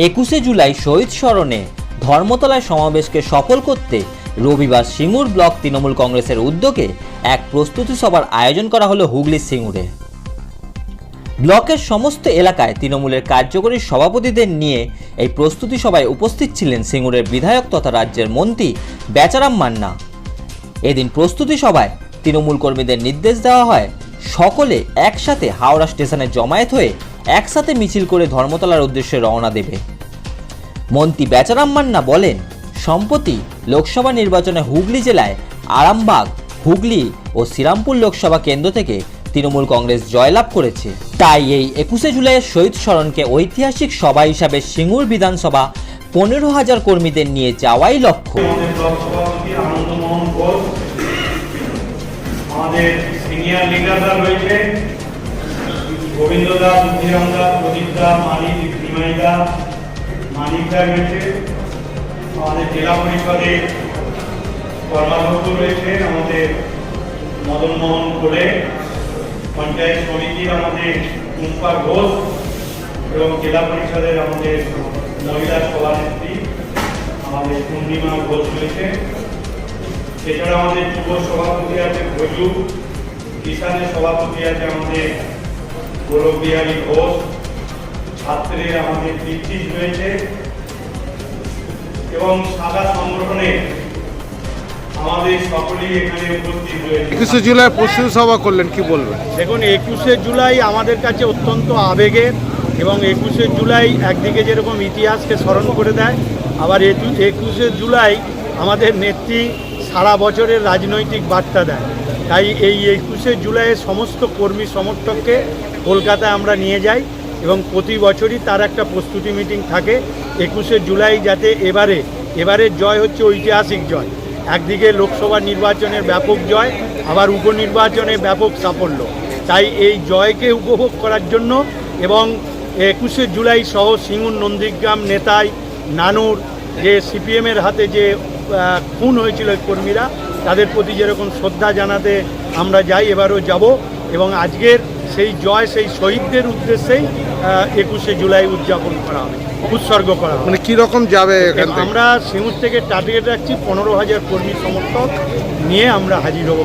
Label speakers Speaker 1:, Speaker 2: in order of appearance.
Speaker 1: 21শে জুলাই শহীদ স্মরণে ধর্মতলায় সমাবেশকে সফল করতে রবিবার সিঙ্গুর ব্লক তৃণমূল কংগ্রেসের উদ্যোগে এক প্রস্তুতি সভার আয়োজন করা হলো হুগলির সিঙ্গুরে। ব্লকের সমস্ত এলাকায় তৃণমূলের কার্যকরী সভাপতিদের নিয়ে এই প্রস্তুতি সভায় উপস্থিত ছিলেন সিঙ্গুরের বিধায়ক তথা রাজ্যের মন্ত্রী বেচারাম মান্না। এদিন প্রস্তুতি সভায় তৃণমূল কর্মীদের নির্দেশ দেওয়া হয় সকলে একসাথে হাওড়া স্টেশনে জমায়েত হয়ে একসাথে মিছিল করে ধর্মতলার উদ্দেশ্যে রওনা দেবে। মন্ত্রী বেচারাম মান্না বলেন, সম্প্রতি লোকসভা নির্বাচনে হুগলি জেলায় আরামবাগ, হুগলি ও শ্রীরামপুর লোকসভা কেন্দ্র থেকে তৃণমূল কংগ্রেস জয়লাভ করেছে। তাই এই 21শে জুলাইয়ের শহীদ স্মরণকে ঐতিহাসিক সভা হিসাবে সিঙ্গুর বিধানসভা 15,000 কর্মীদের নিয়ে যাওয়াই লক্ষ্য।
Speaker 2: আমাদের সিনিয়র লিডাররা রয়েছে, গোবিন্দদা, বুদ্ধিরামদা, প্রদীপদা, মানিক, নিমাইদা, মানিকদা রয়েছে, আমাদের জেলা পরিষদের কর্মাধ্যক্ষ রয়েছে, আমাদের মদন মোহন কোলে, পঞ্চায়েত সমিতির আমাদের টুম্পা ঘোষ এবং জেলা পরিষদের আমাদের মহিলা সভানেত্রী আমাদের পূর্ণিমা ঘোষ রয়েছে। এছাড়া আমাদের যুব সভাপতি আছে ভজু, কিষানের সভাপতি আছে আমাদের গৌরব বিহারী ঘোষ, ছাত্রের আমাদের কীর্তিশ রয়েছে এবং সাদা সংগঠনে আমাদের সকলেই এখানে উপস্থিত রয়েছে।
Speaker 3: 21শে জুলাই প্রস্তুতি সভা করলেন, কি বলবেন?
Speaker 4: দেখুন, 21শে জুলাই আমাদের কাছে অত্যন্ত আবেগের এবং 21শে জুলাই একদিকে যেরকম ইতিহাসকে স্মরণ করে দেয়, আবার 21শে জুলাই আমাদের নেত্রী সারা বছরের রাজনৈতিক বার্তা দেয়। তাই এই 21শে জুলাইয়ের সমস্ত কর্মী সমর্থককে কলকাতায় আমরা নিয়ে যাই এবং প্রতি বছরই তার একটা প্রস্তুতি মিটিং থাকে। 21শে জুলাই যাতে এবারের জয় হচ্ছে ঐতিহাসিক জয়। একদিকে লোকসভা নির্বাচনের ব্যাপক জয়, আবার উপনির্বাচনে ব্যাপক সাফল্য। তাই এই জয়কে উপভোগ করার জন্য এবং 21শে জুলাই সহ সিঙ্গুর নন্দীগ্রাম নেতাই নানুর যে সিপিএমের হাতে যে খুন হয়েছিল কর্মীরা, তাদের প্রতি যেরকম শ্রদ্ধা জানাতে আমরা যাই, এবারও যাব এবং আজকের সেই জয়, সেই শহীদদের উদ্দেশ্যেই 21শে জুলাই উদযাপন করা হবে, উৎসর্গ করা হবে।
Speaker 3: মানে কীরকম যাবে?
Speaker 4: আমরা সিঙ্গুর থেকে টার্গেট রাখছি 15,000 কর্মী সমর্থক নিয়ে আমরা হাজির হব।